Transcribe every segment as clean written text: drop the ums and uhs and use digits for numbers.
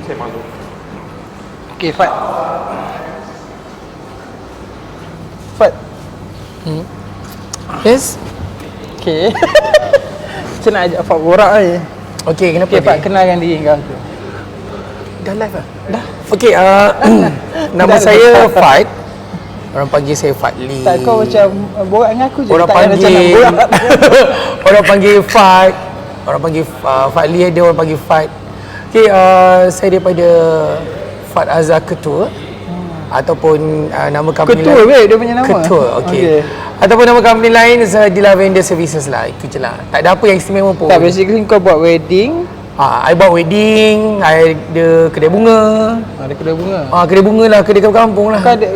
Saya malu. Okay, Fat. Fat. Yes. Okay. Saya nak ajak Fat borak ni. Okay, kenapa? Okay, Fat, kenalkan diri kau tu. Dah live lah? Dah. Okay, nama Dah saya live. Fat. Orang panggil saya Fadli. Tak, kau macam borak dengan aku je. Orang tak payah macam nak panggil borak. orang panggil Fat. Orang panggil Fadli ada, orang panggil Fat. Okay, saya daripada Fat Azhar Ketua. Ataupun nama company Ketua lain. weh, dia punya nama. Ketua, okay. Ataupun nama company lain di Lavender Services lah. Itu je lah. Tak ada apa yang istimewa pun. Tak, basically kau buat wedding. I buat wedding, I ada kedai bunga. Ada kedai bunga. Kedai bunga lah, kedai kampung lah. Kau ada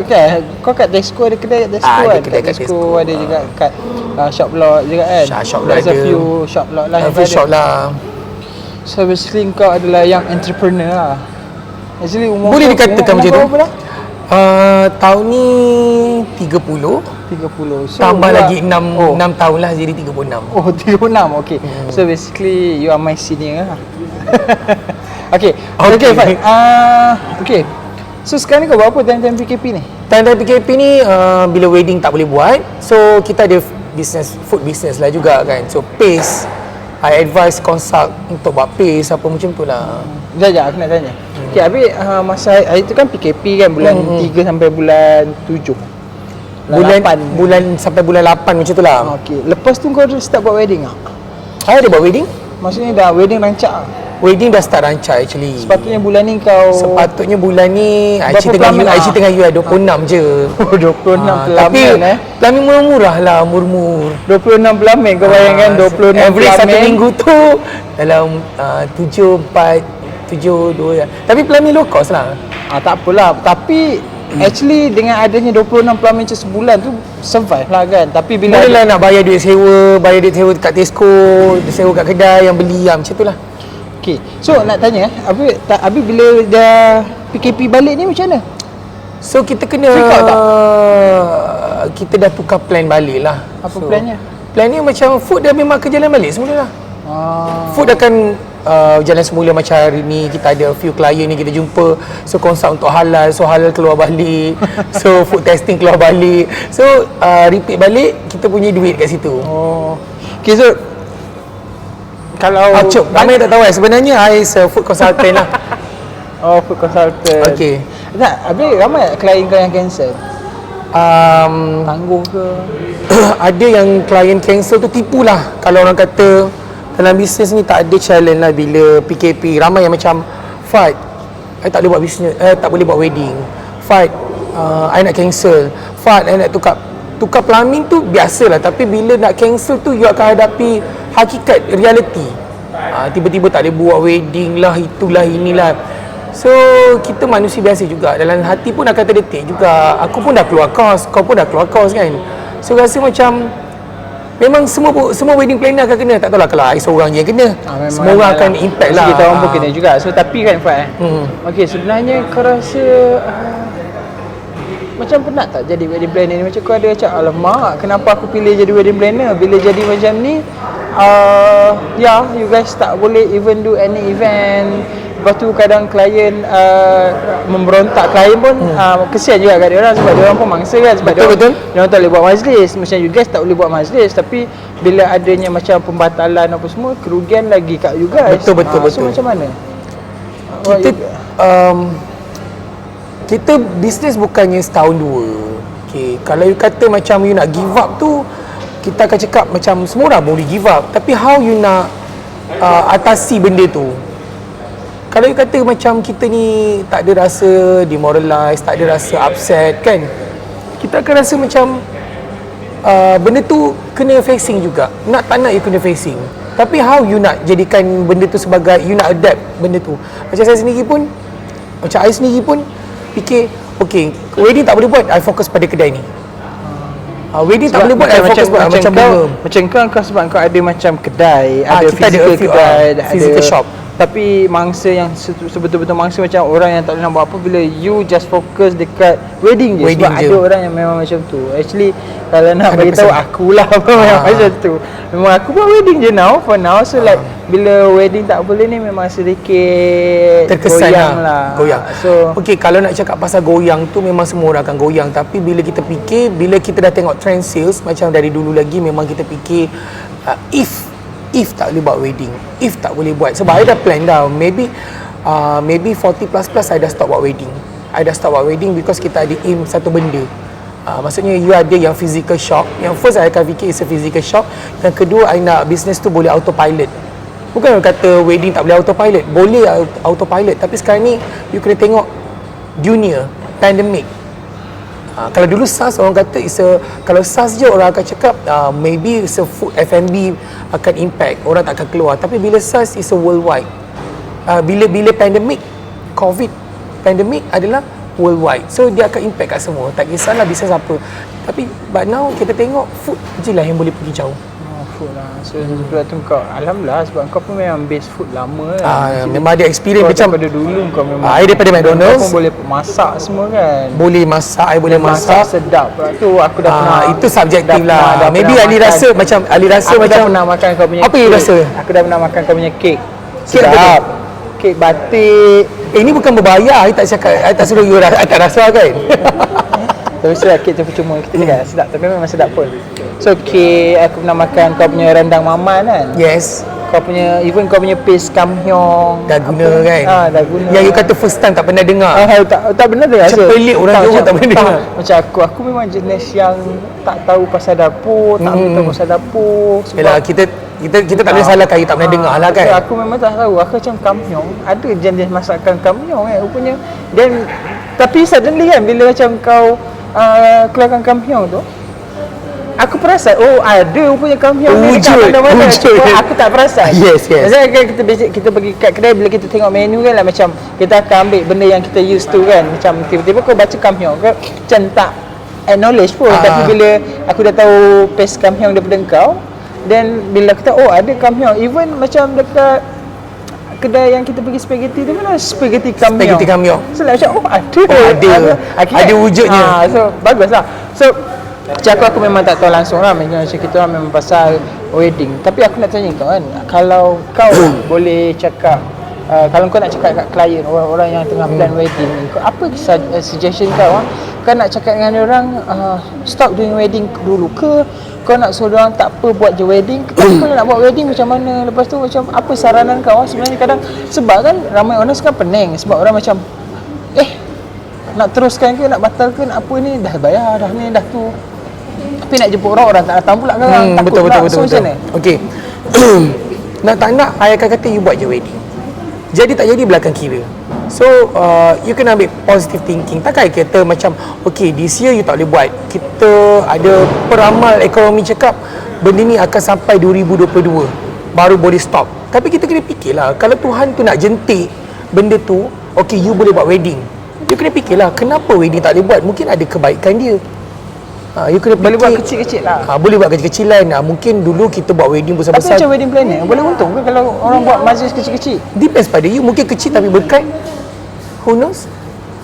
kau kat Tesco ada kedai kat Tesco ada kan? kedai kat Tesco Tesco. ada juga kat shop lot juga kan? Shop lot There's a ada. few shop lot lah. A few shop lah. So basically kau adalah yang entrepreneur lah. Actually umur Boleh kau- dikatakan umur macam kau tu. berapa dah? Tahun ni 30. 30. So Tambah pula- lagi 6 tahun lah, jadi 36. Oh, 36. Okay. So basically you are my senior lah. Okay. Okay, fine. Okay. So sekarang ni kau buat apa time-time PKP ni? Time-time PKP ni bila wedding tak boleh buat, so kita ada business, food business lah juga kan. So pace, I advise consult untuk buat pace apa macam tu lah. Sekejap, aku nak tanya. Okay, habis masa hari tu kan PKP kan bulan 3 sampai bulan 7. Bulan sampai bulan 8 macam tu lah. Okay. Lepas tu kau start buat wedding ah? I ada buat wedding. Maksudnya dah wedding rancak ah? Wedding dah start rancak actually. Sepatutnya bulan ni kau Sepatutnya bulan ni Berapa IC tengah pelamin lah? IC tengah you 26 je. 26 Tapi pelamin pelamin murah-murah lah, murmur. 26 pelamin kau bayangkan 26 average pelamin. satu minggu tu dalam 7, 4, 7, 2 ya. Tapi pelamin low cost lah. Tak apalah. Tapi actually dengan adanya 26 pelamin macam sebulan tu survive lah kan. Tapi bila Boleh lah nak bayar duit sewa kat Tesco, sewa kat kedai yang beli macam tu lah. Okay. So nak tanya Abi bila dah PKP balik ni macam mana? So kita kena Freak out tak? Kita dah tukar plan balik lah. Apa plannya? Plan ni macam food dah memang ke jalan balik semula lah. Food akan jalan semula macam hari ni. Kita ada few klien ni kita jumpa. So consult untuk halal. So halal keluar balik. So food testing keluar balik. So repeat balik. Kita punya duit kat situ. Okay, so kalau Cuk, ramai tak tahu sebenarnya I is a food consultant lah. food consultant. Okay. Tak, habis ramai tak klien kau yang cancel? Tangguh ke? Ada yang klien cancel tu tipu lah. Kalau orang kata dalam bisnes ni tak ada challenge lah bila PKP. Ramai yang macam Fat, I tak boleh buat bisnes, tak boleh buat wedding. Fat, I nak cancel. Fat, I nak tukar pelamin tu biasalah. Tapi bila nak cancel tu you akan hadapi hakikat reality. Tiba-tiba tak boleh buat wedding lah, itulah inilah. So kita manusia biasa juga. Dalam hati pun akan terdetik juga. Aku pun dah keluar kos, kau pun dah keluar kos kan. So rasa macam memang semua wedding planner akan kena. Tak tahulah kalau I seorang je yang kena. Semua orang akan impact lah. Kita orang pun kena juga. So tapi kan Fat Okay, sebenarnya kau rasa macam penat tak jadi wedding planner ni? Macam kau ada macam alamak, kenapa aku pilih jadi wedding planner? Bila jadi macam ni you guys tak boleh even do any event. Lepas tu kadang klien memberontak. Klien pun kesian juga kat dia orang sebab dia orang pun mangsa kan. Sebab Betul. dia orang tak boleh buat majlis. Macam you guys tak boleh buat majlis. Tapi bila adanya macam pembatalan apa semua, kerugian lagi kat you guys. Betul. So macam mana? Kita bisnes bukannya setahun dua. Okay, kalau you kata macam you nak give up tu, kita akan cakap macam semua orang boleh give up. Tapi how you nak atasi benda tu? Kalau you kata macam kita ni tak ada rasa demoralized, tak ada rasa upset kan, kita akan rasa macam benda tu kena facing juga. Nak tak nak you kena facing. Tapi how you nak jadikan benda tu sebagai, you nak adapt benda tu. Macam saya sendiri pun, macam I sendiri pun fikir, okay, wedding tak boleh buat, I fokus pada kedai ni. Wedding tak boleh buat, I fokus pada macam bunga. Macam kau sebab kau ada macam kedai, ada kita ada physical kedai, physical shop. Tapi mangsa yang sebetul-betul mangsa macam orang yang tak boleh nak buat apa bila you just fokus dekat wedding je. Wedding Sebab je. ada orang yang memang macam tu. Actually kalau nak bagi tahu 100%. akulah memang macam tu. Memang aku buat wedding je now for now. So like bila wedding tak boleh ni memang sedikit Terkesan goyang lah. Goyang. So Okey, kalau nak cakap pasal goyang tu memang semua orang akan goyang, tapi bila kita fikir, bila kita dah tengok trend sales macam dari dulu lagi, memang kita fikir if tak boleh buat wedding, if tak boleh buat, sebab I dah plan dah, maybe 40 plus I dah stop buat wedding. I dah stop buat wedding because kita ada aim satu benda. Maksudnya you ada yang physical shop. Yang first I akan fikir is a physical shop. Yang kedua, I nak business tu boleh autopilot. Bukan orang kata wedding tak boleh autopilot, boleh autopilot, tapi sekarang ni you kena tengok dunia pandemic. Kalau dulu SARS orang kata kalau SARS je orang akan cakap maybe food F&B akan impact, orang tak akan keluar. Tapi bila SARS is a worldwide. Bila pandemic COVID pandemic adalah worldwide. So dia akan impact kat semua. Tak kisahlah bisnes apa. Tapi but now kita tengok food je lah yang boleh pergi jauh. food lah. So sebab tu kau alhamdulillah sebab kau pun memang base food lama kan. Memang ada experience kau macam daripada dulu kau memang I daripada McDonald's kau pun boleh masak semua kan. boleh masak, I boleh masak. Sedap lah tu aku dah pernah. Itu subjektif lah. dah Maybe pernah Ali makan. rasa macam Ali rasa Aku dah macam pernah makan kau punya apa you kek. rasa? Aku dah pernah makan kau punya kek. Kek apa Sedap. Kek batik. ini bukan berbayar, I tak cakap, I tak suruh you tak rasa kan. Tapi sedap kek tu percuma kita cakap sedap tapi memang sedap pun. So kek aku pernah makan kau punya rendang maman kan. Yes, Kau punya even kau punya paste kamhyong dah guna kan. dah guna. Yang you kata first time tak pernah dengar. tak benar dia Macam pelik orang Johor tak pernah dengar. Macam aku memang jenis yang tak tahu pasal dapur, tak tahu pasal dapur sebab Yalah, kita tak boleh salahkan you tak pernah dengar lah kan. so, aku memang tak tahu. Aku macam kamhyong, ada jenis masakan kamhyong rupanya. Then tapi suddenly kan bila macam kau keluarkan kamhyong tu, aku perasan ada rupanya kamhyong ni dekat mana-mana. Cuma aku tak perasan. Yes. Maksudnya kan kita pergi kat kedai, bila kita tengok menu kan lah macam kita akan ambil benda yang kita used to kan. Macam tiba-tiba kau baca kamhyong kau macam tak acknowledge pun. Tapi bila aku dah tahu paste kamhyong daripada kau, then bila aku tahu ada kamhyong, even macam dekat kedai yang kita pergi spaghetti tu mana spaghetti kamhyong. Spaghetti kamhyong. So like, macam ada wujudnya. So baguslah. So macam aku memang tak tahu langsung lah macam kita orang memang pasal wedding. Tapi aku nak tanya kau kan, kalau kau boleh cakap kalau kau nak cakap kat klien orang-orang yang tengah plan wedding ni, apa suggestion kau kau nak cakap dengan orang stop doing wedding dulu ke kau nak suruh orang tak apa buat je wedding ke tak apa nak buat wedding macam mana, lepas tu macam apa saranan kau sebenarnya? Kadang sebab kan ramai orang sekarang pening sebab orang macam nak teruskan ke nak batal ke nak apa ni, dah bayar dah ni dah tu, tapi nak jemput orang tak datang pula kan. Betul. So macam mana? Okey. Nak tak nak, I akan kata you buat je wedding. Jadi tak jadi belakang kira. So you kena ambil positive thinking. Takkan I kata macam okay this year you tak boleh buat. Kita ada peramal ekonomi cakap benda ni akan sampai 2022 baru boleh stop. Tapi kita kena fikirlah, kalau Tuhan tu nak jentik benda tu, okay you boleh buat wedding. You kena fikirlah kenapa wedding tak boleh buat. Mungkin ada kebaikan dia. You kena Boleh buat fikir, kecil-kecil lah. boleh buat kecil-kecilan. Mungkin dulu kita buat wedding Tapi besar-besar. macam wedding planner boleh untung ke kalau orang buat majlis kecil-kecil? Depends pada you. Mungkin kecil tapi berkat. Who knows?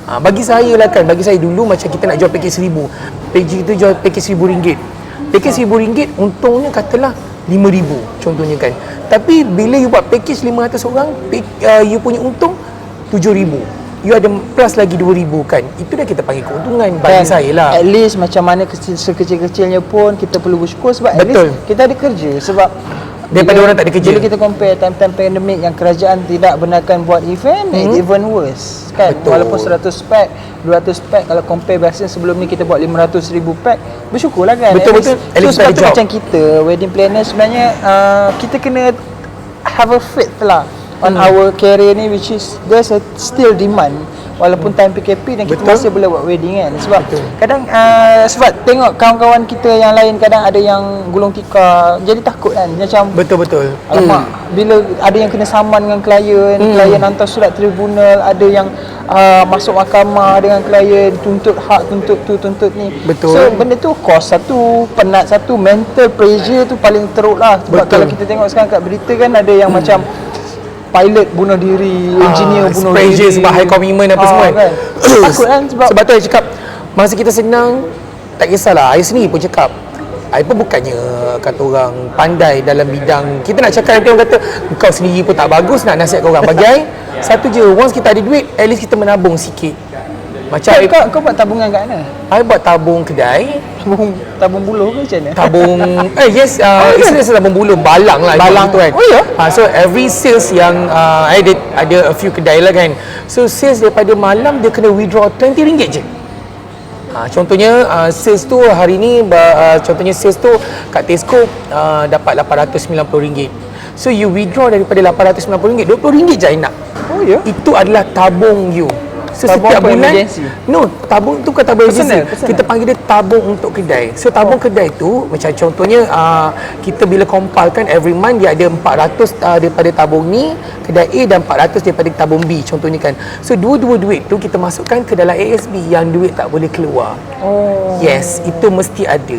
Bagi saya lah kan, bagi saya dulu macam kita nak jual package 1000. Kita jual package RM1000. Package RM1000 untungnya katalah 5000 contohnya kan. Tapi bila you buat package 500 orang, you punya untung 7000. You ada plus lagi 2000 kan. Itu dah kita panggil keuntungan bagi saya lah. At least macam mana sekecil-kecilnya pun kita perlu bersyukur sebab Betul. at least kita ada kerja. Sebab Daripada orang tak ada kerja. Bila kita compare time-time pandemik yang kerajaan tidak benarkan buat event, it's even worse kan. Betul. Walaupun 100 pack, 200 pack, kalau compare biasanya sebelum ni kita buat 500,000 pack, bersyukurlah kan. Betul. So At least sebab ada tu job. macam kita wedding planner sebenarnya kita kena have a faith lah on our career ni, which is there's a still demand walaupun time PKP dan kita masih boleh buat wedding kan. Sebab kadang sebab tengok kawan-kawan kita yang lain kadang ada yang gulung tikar, jadi takut kan macam Betul. alamak bila ada yang kena saman dengan klien, klien hantar surat tribunal, ada yang masuk mahkamah dengan klien, tuntut hak, tuntut tu, tuntut ni. Betul. So benda tu cost satu, penat satu, mental pressure tu paling teruk lah. Sebab Betul. kalau kita tengok sekarang kat berita kan ada yang macam pilot bunuh diri, engineer bunuh pressure diri. sebab high commitment apa semua kan. Takut kan sebab tu saya cakap masa kita senang tak kisahlah. I sendiri pun cakap I pun bukannya kata orang pandai dalam bidang. Kita nak cakap nanti orang kata kau sendiri pun tak bagus nak nasihatkan orang. Bagi I satu je, once kita ada duit at least kita menabung sikit. Macam kau buat tabungan kat mana? I buat tabung kedai. Tabung buluh ke macam mana? Tabung yes, it's tabung buluh balang lah Balang tu kan. Oh ya? So every sales yang I ada a few kedai lah kan. So sales daripada malam dia kena withdraw RM20 je. Contohnya sales tu hari ni contohnya sales tu kat Tesco dapat RM890. So you withdraw daripada RM890, RM20 je I nak. Oh ya? Itu adalah tabung you. So Tabung setiap apa, bulan emergency? No, tabung tu bukan tabung emergency. Personal. Kita panggil dia tabung untuk kedai. So tabung kedai tu macam contohnya kita bila compile kan every month dia ada 400 daripada tabung ni kedai A dan 400 daripada tabung B contohnya kan. So dua-dua duit tu kita masukkan ke dalam ASB yang duit tak boleh keluar. Oh. Yes, itu mesti ada.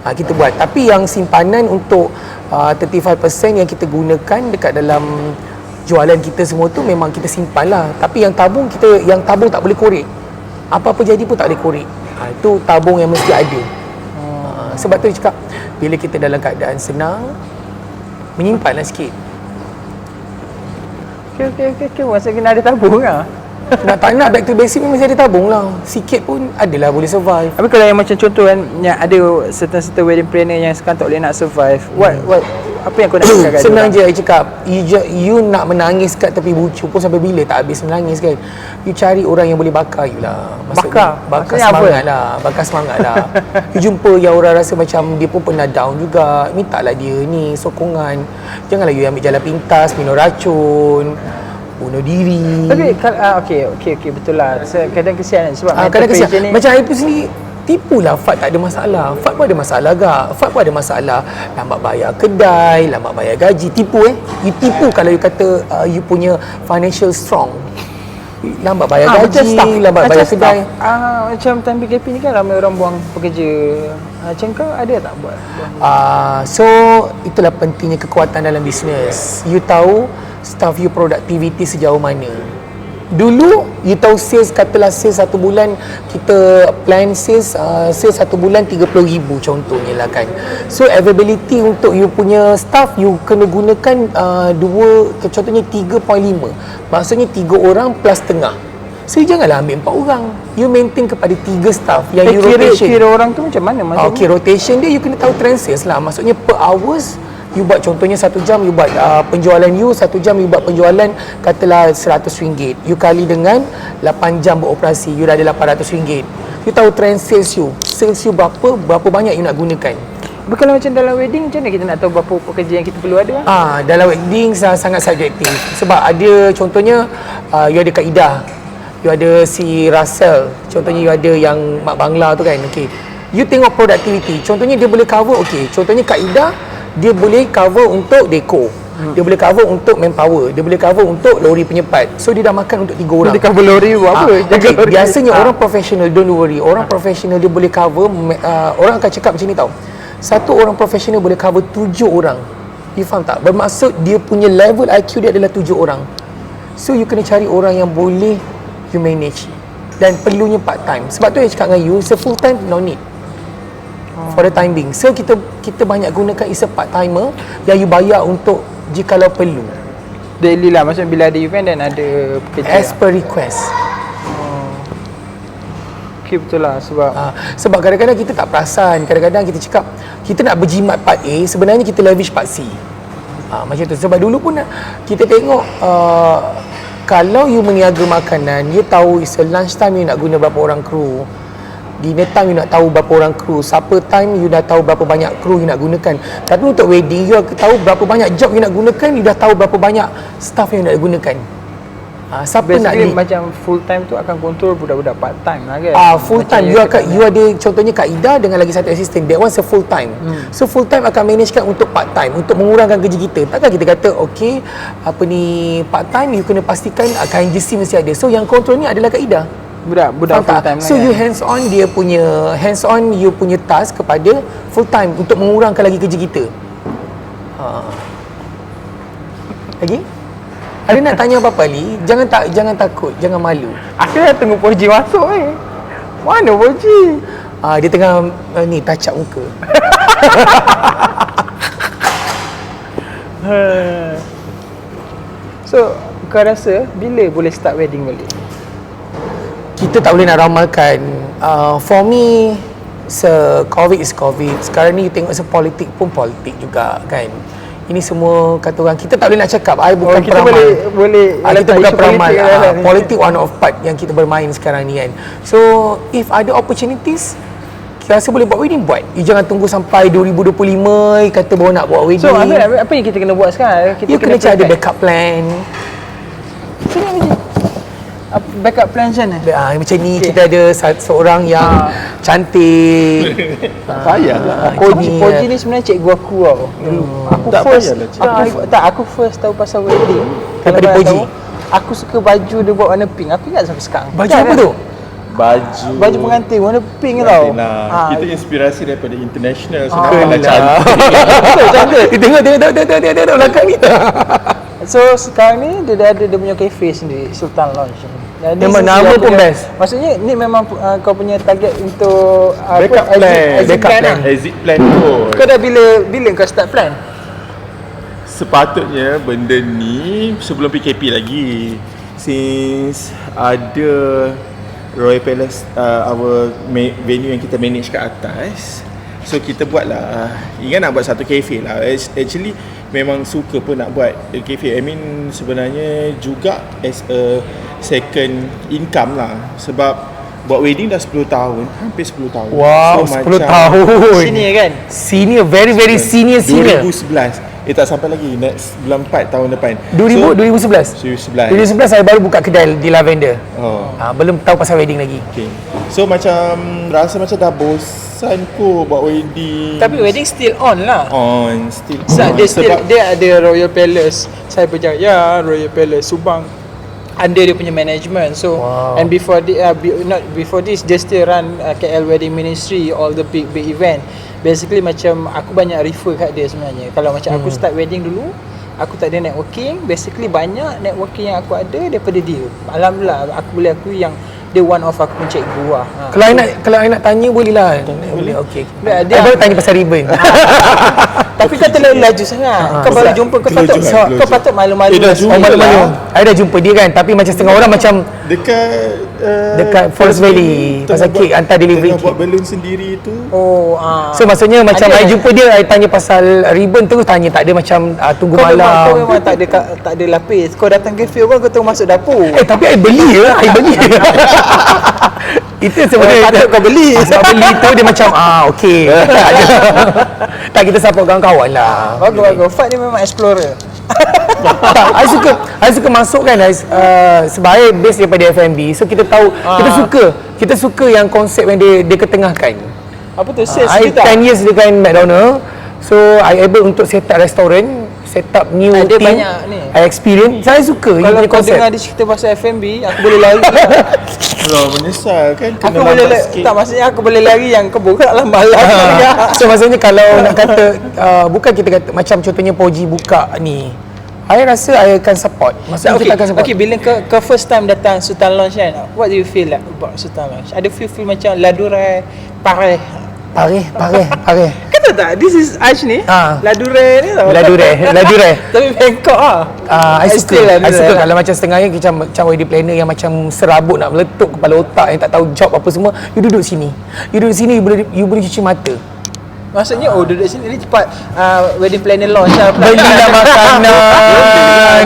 Kita buat. Tapi yang simpanan untuk 35% yang kita gunakan dekat dalam jualan kita semua tu memang kita simpan lah. Tapi yang tabung tak boleh korek. Apa-apa jadi pun tak boleh korek. Itu tabung yang mesti ada. Sebab tu dia cakap bila kita dalam keadaan senang menyimpanlah sikit. Okay. Masa kena ada tabung lah. Nak tak nak back to basic memang mesti ada tabung lah. Sikit pun adalah boleh survive. Tapi kalau yang macam contoh kan, yang ada certain wedding planner yang sekarang tak boleh nak survive, what apa yang kau nak cakap kat Senang dia? je I cakap, you nak menangis kat tepi bucu pun sampai bila tak habis menangis kan. You cari orang yang boleh bakar you lah. Bakar semangat lah. Bakar semangat lah. You jumpa yang orang rasa macam dia pun pernah down juga, mintalah dia ni sokongan. Janganlah you ambil jalan pintas, minum racun, bunuh diri. Tapi okey betul lah. Kadang kesian kan sebab Kadang kesian. Macam I pun sendiri tipulah Fad tak ada masalah. Fad pun ada masalah gak. Fad pun ada masalah lambat bayar kedai, lambat bayar gaji. Tipu You tipu kalau you kata you punya financial strong. Lambat bayar gaji, lambat bayar kedai. Macam time PKP ni kan ramai orang buang pekerja. Macam kau ada tak buat? So itulah pentingnya kekuatan dalam bisnes. You tahu staff you productivity sejauh mana. Dulu you tahu sales, katalah sales satu bulan kita plan sales satu bulan 30,000 contohnya lah kan. So availability untuk you punya staff you kena gunakan contohnya 3.5. Maksudnya 3 orang plus tengah. So janganlah ambil 4 orang. You maintain kepada 3 staff yang you rotation. Kira orang tu macam mana maksudnya? Okay, rotation dia you kena tahu trend sales lah. Maksudnya per hours you buat contohnya 1 jam you buat penjualan you 1 jam you buat penjualan katalah RM100. You kali dengan 8 jam beroperasi you dah ada RM800. You tahu trend sales you berapa banyak you nak gunakan. Kalau macam dalam wedding macam mana kita nak tahu berapa pekerja yang kita perlu ada? Dalam wedding sangat subjektif. Sebab ada contohnya you ada Kak Ida, you ada si Russell, contohnya you ada yang Mak Bangla tu kan. Okay, you tengok productivity. Contohnya dia boleh cover, contohnya Kak Ida dia boleh cover untuk dekor, dia boleh cover untuk manpower, dia boleh cover untuk lori penyepat. So dia dah makan untuk 3 orang. Dia cover lori buat apa? Okay. Biasanya orang profesional, don't worry, orang profesional dia boleh cover orang akan cakap macam ni tau, satu orang profesional boleh cover 7 orang. You faham tak? Bermaksud dia punya level IQ dia adalah 7 orang. So you kena cari orang yang boleh you manage dan perlunya part time. Sebab tu saya cakap dengan you, full time no need for the time being. So kita banyak gunakan is a part timer yang you bayar untuk jikalau perlu. Daily lah, maksudnya bila ada event dan ada pekerja. As per request. Okay, betul lah sebab kadang-kadang kita tak perasan. Kadang-kadang kita cakap kita nak berjimat part A, sebenarnya kita lavish part C. Macam tu. Sebab dulu pun kita tengok kalau you meniaga makanan, you tahu is a lunch time you nak guna berapa orang kru, dinner time you nak tahu berapa orang kru, supper time you dah tahu berapa banyak kru you nak gunakan. Tapi untuk wedding you tahu berapa banyak job you nak gunakan, you dah tahu berapa banyak staff yang nak gunakan. Siapa nak ni? Macam full time tu akan kontrol budak-budak part time lah kan? Full time you ada contohnya Kak Ida dengan lagi satu assistant, that one's a full time. So full time akan managekan untuk part time, untuk mengurangkan kerja kita. Takkan kita kata okay, part time you kena pastikan KNGC mesti ada. So yang kontrol ni adalah Kak Ida, budak full time. So you hands on you punya task kepada full time untuk mengurangkan lagi kerja kita. Lagi? Ada nak tanya apa-apa Ali? Jangan takut, jangan malu. Aku dah tunggu Poji masuk Mana Poji? Dia tengah ni touch up muka. So, kau rasa bila boleh start wedding balik? Kita tak boleh nak ramalkan. For me, COVID is COVID. Sekarang ni tengok politik pun politik juga kan. Ini semua kata orang, kita tak boleh nak cakap. I bukan kita peramal. boleh Kita bukan peramal. politik, Politik one of part yang kita bermain sekarang ni kan. So, if ada opportunities, kita rasa boleh buat wedding, buat. You jangan tunggu sampai 2025 kata baru nak buat wedding. So, apa yang kita kena buat sekarang? Kita you kena cari ada prepare. backup plan. Backup plan macam mana? Macam ni kita ada seorang yang cantik. Tak payahlah. Poji ni sebenarnya cikgu aku tau. Aku Tak first payahlah cikgu. aku first tahu pasal wedding Daripada kalau Poji? tahu, aku suka baju dia buat warna pink. Aku ingat sampai sekarang. Baju Kan? apa tu? Baju pengantin warna pink tau. Kita inspirasi daripada international. So Kelah. nampak cantik. cantik. Tengok belakang ni. So sekarang ni dia punya cafe sendiri, Sultan Lounge. Jadi Memang nama pun best. Maksudnya ni memang kau punya target untuk Backup plan. Backup plan. Exit plan tu. Kau dah bila kau start plan? Sepatutnya benda ni sebelum PKP lagi. Since ada Royal Palace, our venue yang kita manage kat atas, so kita buatlah, ingat nak buat satu cafe lah. Actually memang suka pun nak buat cafe. I mean sebenarnya juga as a second income lah. Sebab buat wedding dah 10 tahun, hampir 10 tahun. Wow, 10 tahun. Sini kan? Senior, very senior. 2011. Tak sampai lagi, next bulan 4 tahun depan. 2011. 2011. Saya baru buka kedai di Lavender. Oh. Belum tahu pasal wedding lagi. Okay. So macam rasa macam dah bosan kot buat wedding. Tapi wedding still on lah. Still Sebab on. dia ada Royal Palace Cyberjaya, Royal Palace Subang under dia punya management. So Wow. and before this dia still run KL Wedding Ministry, all the big event. Basically macam aku banyak refer kat dia sebenarnya. Kalau macam aku start wedding dulu, aku tak ada networking. Basically banyak networking yang aku ada daripada dia. Alhamdulillah aku boleh akui yang dia one of aku pun cikgu lah. Kalau I nak tanya boleh lah. Boleh. Okey. Dia- I baru tanya pasal ribbon. Tapi kau terlalu laju sangat. Kau baru jumpa, kau patut malu-malu. dah jumpa. Malu-malu. I dah jumpa dia kan, tapi macam setengah orang macam Dekat Forest Valley pasal kek hantar delivery buat kek. balloon sendiri tu. Oh, So maksudnya macam Ada. I jumpa dia, I tanya pasal ribbon terus tanya, tak ada macam tunggu kau malam. memang tak ada lapis. Kau datang kafe orang kau terus masuk dapur. Tapi I beli ya, I beli. Itu sebenarnya Patut kau beli. Sebab beli tu dia macam okey. Tak, kita support kawan-kawan lah. Bagus. Fat ni memang explorer. Tak, I suka masuk kan sebab I base daripada F&B. So kita tahu, kita suka yang konsep yang dia ketengahkan. Apa tu? Sales I kita. 10 years dengan McDonald. So I able untuk set up restoran, set up new Dia team. banyak ni. I experience. Saya suka Kalau ini kau konsep. dengar dia cerita pasal F&B, aku boleh lari. Menyesal kan Aku boleh tak, maksudnya aku boleh lari yang kau buka dalam malam. So maksudnya kalau nak kata bukan kita kata macam contohnya Poji buka ni, I rasa I akan support. Maksudnya kita akan support. Okay, bila kau first time datang Sultan Lounge kan, what do you feel like about Sultan Lounge? Ada feel macam Ladure Pareh. Pareh. Kata tak? This is Ash ni. Ladure ni tau. Ladure. Tapi Bangkok lah. I Still suka. I Ladure suka lah. kalau macam setengahnya macam wedding planner yang macam serabut nak meletup kepala otak yang tak tahu job apa semua. You duduk sini. You boleh cuci mata. Maksudnya duduk sini ni cepat wedding planner launch lah. Belilah makanan.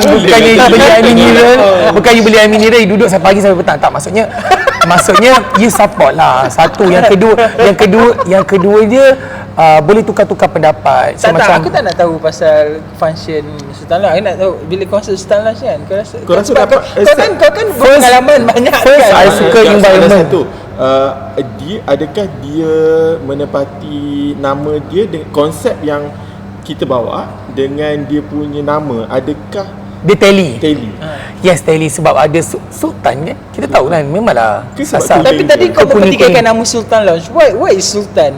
Bukannya you beli air mineral. Bukannya you beli air mineral, you duduk sampai pagi sampai petang. Tak, maksudnya you support lah. Satu, yang kedua dia boleh tukar-tukar pendapat. So, Tak, aku tak nak tahu pasal function Sultan Lounge. Aku nak tahu bila konsert Sultan Lounge kan. Kau rasa Sebab kau kan pengalaman banyak first, kan. I suka environment. Adakah dia menepati nama dia dengan konsep yang kita bawa dengan dia punya nama? Adakah Dia tally. tally? Yes, tally sebab ada Sultan kan. Kita tahu kan, memanglah Ke sebab asal. tu Tapi tadi kau Kuning-kuning. mempertikaikan nama Sultan Lounge. Why is Sultan?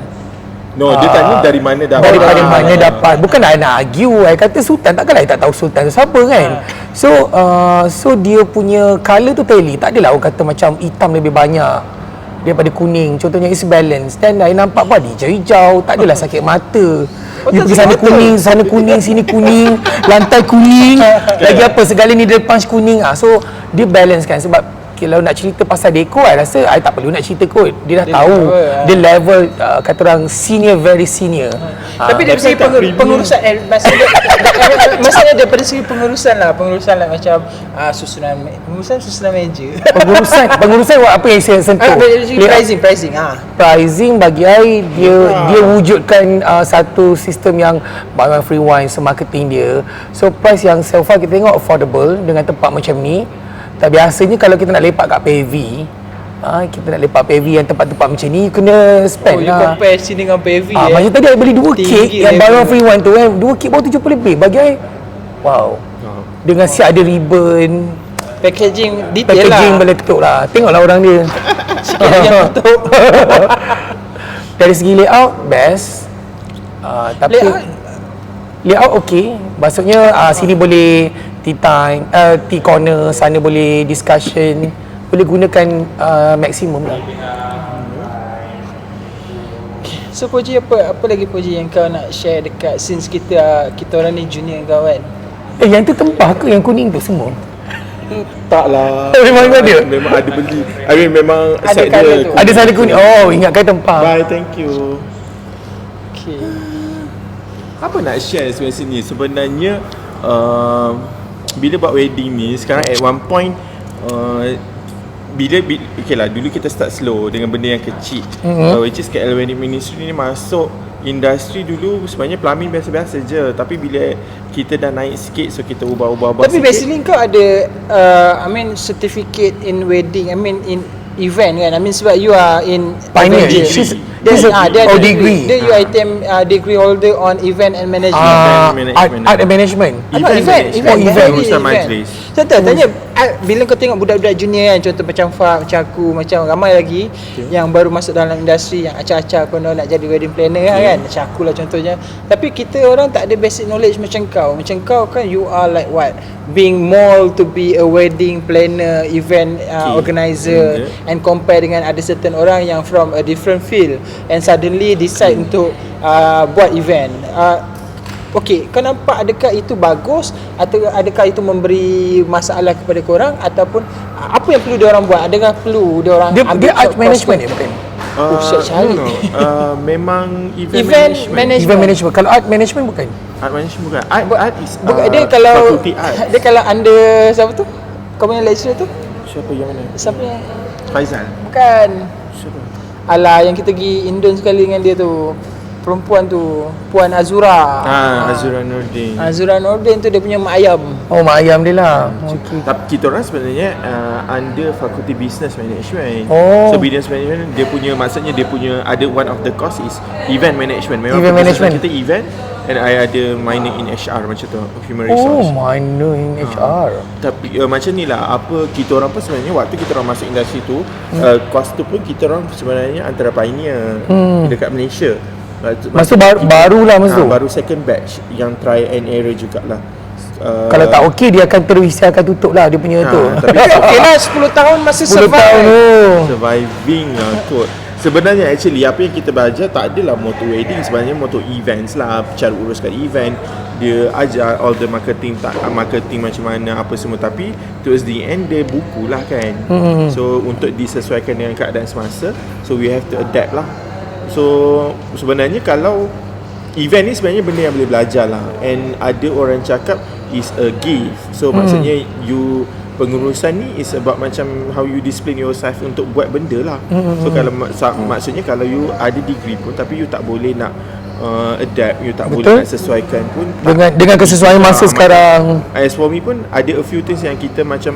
No, dia tanya dari mana dapat. Daripada mana dapat. Bukan nak argue. I kata Sultan, takkanlah I tak tahu Sultan tu siapa kan. So dia punya colour tu tally. Tak adalah orang kata macam hitam lebih banyak daripada kuning. Contohnya is balance. Dan I nampak apa dia hijau-hijau. Tak adalah sakit mata. Dia pergi sana kuning, sini kuning, lantai kuning. Lagi apa, segala ni dia punch kuning. So dia balance kan. Sebab kalau nak cerita pasal dekor, I rasa I tak perlu nak cerita kot. Dia dah tahu. Dia level kata orang senior, very senior. Tapi dari segi pengurusan maksudnya daripada segi pengurusan lah macam susunan meja. Pengurusan apa yang saya sentuh? Pricing. Pricing bagi I dia wujudkan satu sistem yang barang free wine marketing dia. So price yang so far kita tengok affordable dengan tempat macam ni. Tak biasanya kalau kita nak lepak kat PV, kita nak lepak PV yang tempat-tempat macam ni kena spend you compare sini dengan PV macam tadi I beli 2 kek yang barang free wine tu kan, 2 kek baru 70 lebih. Bagi I wow. Dengan siap ada ribbon, packaging packaging lah. boleh ketuk lah. Tengoklah orang dia. Sikit yang ketuk. Dari segi layout best. Tapi layout okey. Maksudnya sini boleh tea time, tea corner, sana boleh discussion, boleh gunakan maksimum lah. So Poji, apa lagi Poji yang kau nak share dekat since kita orang ni junior kau kan? Yang tu tempah ke yang kuning tu semua? Tak lah. Memang ada? Memang ada beli. I mean memang Ada set colour dia. tu. Ada sana kuning. Oh, ingatkan tempah. Bye, thank you. Okay. Apa nak share sebenarnya sini? Sebenarnya bila buat wedding ni sekarang at one point bila okay lah, dulu kita start slow dengan benda yang kecil, which is KL Wedding Ministry ni masuk industri dulu sebenarnya plumbing biasa-biasa je, tapi bila kita dah naik sikit so kita ubah-ubah Tapi sikit. basically kau ada certificate in wedding, in event kan. Sebab you are in Pioneer. event. Dia Dia degree. Dia UiTM degree holder on event and management. Art and management. Event urusan majlis. Contoh tanya bila kau tengok budak-budak junior kan, contoh macam Fah, macam aku, macam ramai lagi yang baru masuk dalam industri, yang acah-acah konon nak jadi wedding planner kan, macam aku lah contohnya. Tapi kita orang tak ada basic knowledge macam kau. Macam kau kan, you are like what, being mold to be a wedding planner, event organizer, and compare dengan ada certain orang yang from a different field and suddenly decide untuk buat event. Okey, kau nampak adakah itu bagus atau adakah itu memberi masalah kepada korang, ataupun apa yang perlu diorang buat? Adakah perlu diorang Dia art management dia bukan? Memang event management. Kalau art management bukan? Art management bukan. Art is dia kalau faculty art. dia kalau under siapa tu? Kau punya lecturer tu? Siapa yang mana? Siapa yang? Faizal. Bukan. Siapa? Alah, yang kita pergi Indon sekali dengan dia tu. Perempuan tu, Puan Azura. Azura Nordin. Azura Nordin tu dia punya mak ayam. Oh, mak ayam dia lah. Okay. Tapi kita orang sebenarnya under Faculty Business Management. Oh. So business management dia punya, maksudnya dia punya ada one of the course is event management. Memang Event management. kita event, and I ada minor in HR macam tu, human Oh, resource. minor in HR. Tapi macam ni lah, apa kita orang pun sebenarnya waktu kita orang masuk industri tu, course tu pun kita orang sebenarnya antara pioneer dekat Malaysia. Masa baru lah masa tu. Baru second batch yang try and error jugalah. Kalau tak okey dia akan terus akan tutup lah dia punya tu. Tapi Okey lah, 10 tahun masih 10 tahun survive. tu. surviving lah kot. Sebenarnya actually apa yang kita belajar tak adalah motor wedding, sebenarnya motor events lah, cara uruskan event. Dia ajar all the marketing macam mana apa semua, tapi towards the end dia buku lah kan. So untuk disesuaikan dengan keadaan semasa, so we have to adapt lah. So sebenarnya kalau event ni sebenarnya benda yang boleh belajar lah, and ada orang cakap is a gift. So maksudnya you pengurusan ni is about macam how you discipline yourself untuk buat benda lah. So kalau maksudnya kalau you ada degree pun tapi you tak boleh nak adapt, you tak boleh nak sesuaikan pun Dengan kesesuaian masa sekarang. As for me pun ada a few things yang kita macam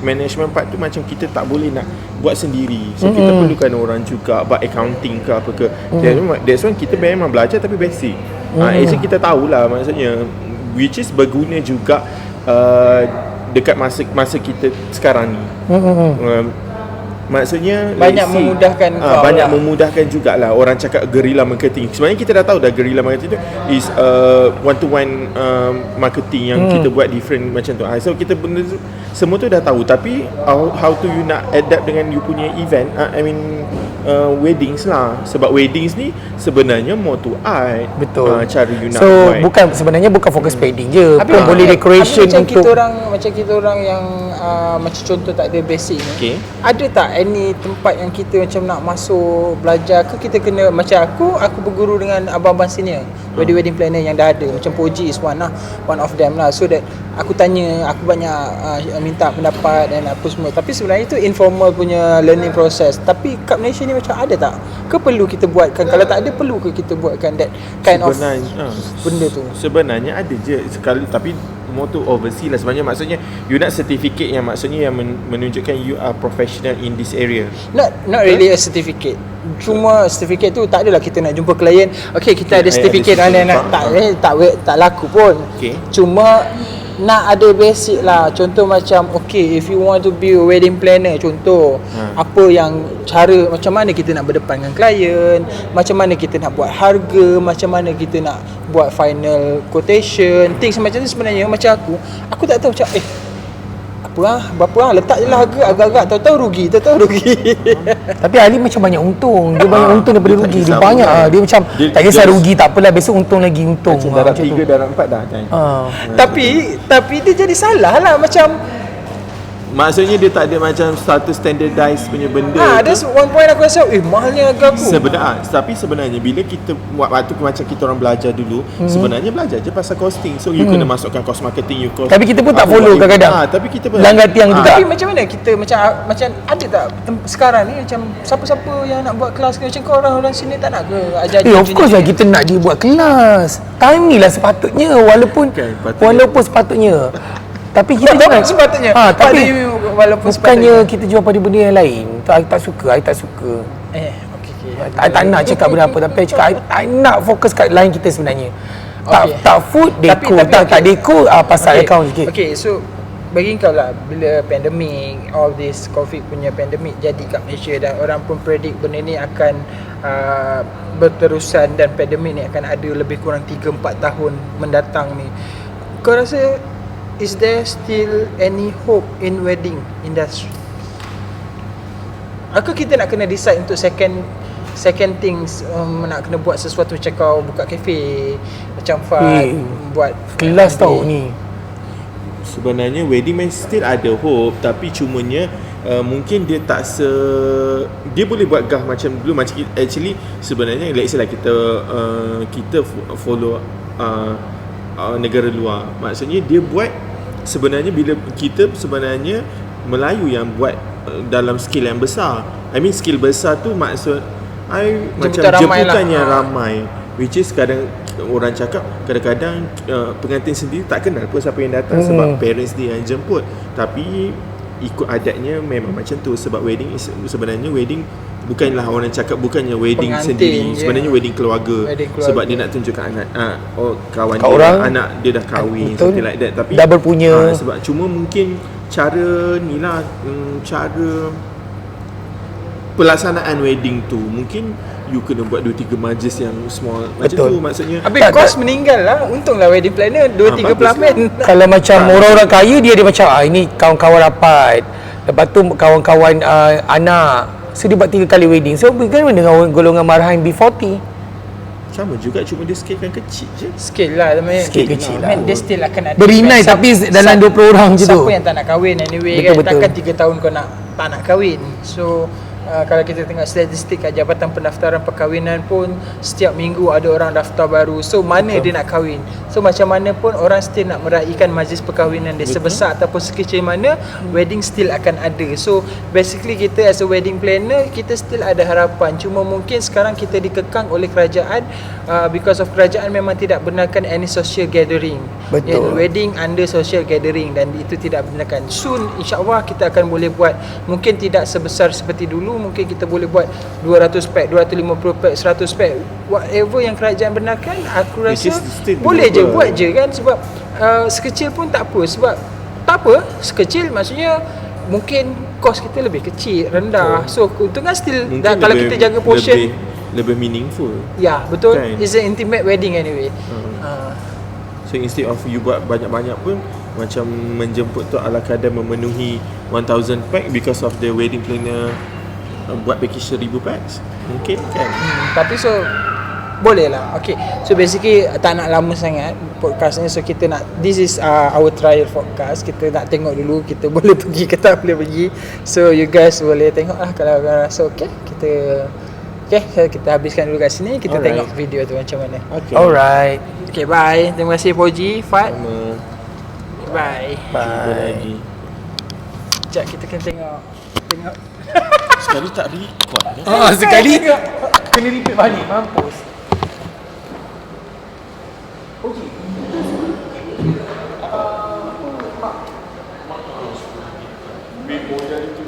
management part tu macam kita tak boleh nak buat sendiri. So kita perlukan orang juga buat accounting ke apa ke. That's why kita memang belajar tapi basic. Actually kita tahulah maksudnya, which is berguna juga dekat masa kita sekarang ni. Maksudnya Banyak let's say, memudahkan kau banyak lah. memudahkan jugalah. Orang cakap guerrilla marketing. Sebenarnya kita dah tahu dah guerrilla marketing tu is one to one marketing yang kita buat different macam tu. So kita benda tu, semua tu dah tahu, tapi how to you nak adapt dengan you punya event, weddings lah. Sebab weddings ni sebenarnya more to art. Betul. Cara you nak So buat. sebenarnya bukan fokus wedding je. Habis Boleh decoration macam untuk kita orang yang macam contoh tak ada basic ni. Okay. Ada tak any tempat yang kita macam nak masuk belajar ke kita kena macam aku berguru dengan abang-abang senior wedding planner yang dah ada, macam Poji is one of them lah, so that aku tanya, aku banyak minta pendapat dan apa semua, tapi sebenarnya itu informal punya learning process. Tapi kat Malaysia ni macam ada tak ke perlu kita buatkan, kalau tak ada perlu ke kita buatkan that kind of benda tu? Sebenarnya ada je sekali, tapi more to oversee lah sebenarnya. Maksudnya you nak certificate yang maksudnya yang menunjukkan you are professional in this area. Not really a certificate. Cuma certificate tu tak adalah kita nak jumpa klien, okay kita ada certificate ada nak tak laku pun. Okay. Cuma nak ada basic lah. Contoh macam okay, if you want to be a wedding planner, contoh apa yang cara macam mana kita nak berdepan dengan klien, macam mana kita nak buat harga, macam mana kita nak buat final quotation, things macam tu. Sebenarnya macam aku tak tahu macam berapa letak je lah harga, agak-agak tahu-tahu rugi. Tapi Ali macam banyak untung. Dia banyak untung daripada dia tak rugi. Dia kisah banyak pun. dia macam Dia tak kisah just- rugi tak apalah, besok untung lagi untung. Macam darab Macam 3, tu. darab 4 dah kan. Tapi dia jadi salah lah, macam Maksudnya dia tak ada macam satu standardized punya benda tu. that's one point aku rasa mahalnya harga aku. Tapi sebenarnya bila kita waktu macam kita orang belajar dulu, sebenarnya belajar je pasal costing. So you kena masukkan cost marketing, you cost. Tapi kita pun tak follow kadang-kadang. Tapi kita pun Langgar tiang juga. Tapi macam mana kita macam ada tak sekarang ni macam siapa-siapa yang nak buat kelas ke, macam kau orang sini tak nak ke ajar Of course lah kita nak dia buat kelas. Time ni lah sepatutnya, walaupun sepatutnya. Tapi kita jangan sepatutnya. tapi walaupun bukannya kita jual pada benda yang lain. Tu I tak suka. okey. I tak nak cakap benda apa, tapi I cakap I nak fokus kat line kita sebenarnya. Okay. Tak food, dekor. Tak dekor pasal account sikit. Okay, so bagi kau lah, bila pandemik, all this COVID punya pandemik jadi kat Malaysia dan orang pun predict benda ni akan berterusan dan pandemik ni akan ada lebih kurang 3-4 tahun mendatang ni. Kau rasa is there still any hope in wedding industry? Aku kita nak kena decide untuk second things, nak kena buat sesuatu macam kau buka kafe, macam Fad buat Kelas tau ni. Sebenarnya wedding man still ada hope, tapi cumanya mungkin dia tak dia boleh buat gah macam dulu. Macam actually sebenarnya let's say lah kita follow negara luar. Maksudnya dia buat sebenarnya bila kita sebenarnya Melayu yang buat dalam scale yang besar. I mean scale besar tu maksud jemputan yang ramai. Which is kadang orang cakap kadang-kadang pengantin sendiri tak kenal pun siapa yang datang sebab parents dia yang jemput. Tapi ikut adatnya memang macam tu. Sebab sebenarnya wedding bukanlah orang cakap bukannya wedding pengantin sendiri, je. Sebenarnya wedding keluarga. Sebab dia nak tunjukkan anak kawan dia, orang, anak dia dah kahwin, betul, something like that. Tapi dah berpunya. sebab cuma mungkin cara cara pelaksanaan wedding tu mungkin you kena buat 2-3 majlis yang small macam Betul. tu maksudnya. Habis kos meninggal lah. Untunglah wedding planner 2-3 bagus. pelamin. Kalau macam orang-orang kaya dia macam ini kawan-kawan rapat. Lepas tu kawan-kawan anak. So dia buat 3 kali wedding. So bagaimana dengan golongan marahan B40? Sama juga, cuma dia scale kan kecil je. Scale lah namanya. Scale kecil lah. Dia still akan ada Berinai impact. tapi dalam 20 orang je tu. Siapa yang tak nak kahwin anyway Betul, kan. betul. Takkan 3 tahun kau tak nak kahwin. So kalau kita tengok statistik kat Jabatan Pendaftaran Perkahwinan pun setiap minggu ada orang daftar baru. So mana dia nak kahwin? So macam mana pun orang still nak meraihkan majlis perkahwinan dia. Sebesar ataupun sekecil mana, wedding still akan ada. So basically kita as a wedding planner, kita still ada harapan. Cuma mungkin sekarang kita dikekang oleh kerajaan because of kerajaan memang tidak benarkan any social gathering. Betul. Wedding under social gathering dan itu tidak benarkan. Soon insya-Allah kita akan boleh buat, mungkin tidak sebesar seperti dulu, mungkin kita boleh buat 200 pack, 250 pack, 100 pack, whatever yang kerajaan benarkan. Aku Which rasa is still boleh je, doable. buat je kan. Sebab sekecil pun tak apa. Sebab tak apa, sekecil maksudnya mungkin kos kita lebih kecil, rendah. So keuntungan still Mungkin kalau kita jaga portion. lebih meaningful. Ya, betul. Kan? It's an intimate wedding anyway. So instead of you buat banyak-banyak pun, macam menjemput tu ala kadar memenuhi 1000 pack because of the wedding planner buat package 1000 packs. Mungkin kan. Tapi so boleh lah. Okay, so basically tak nak lama sangat podcast ni. So kita nak, this is our trial podcast. Kita nak tengok dulu kita boleh pergi ke tak boleh pergi. So you guys boleh tengok lah kalau rasa okay. So kita habiskan dulu kat sini. Kita Alright. tengok video tu macam mana. Okay. Alright. Okay, bye. Terima kasih Poji, Fat. Sama. Bye. Jumpa lagi. Sekejap kita kena tengok. Sekali tak record ni. Sekali kena repeat balik, mampus.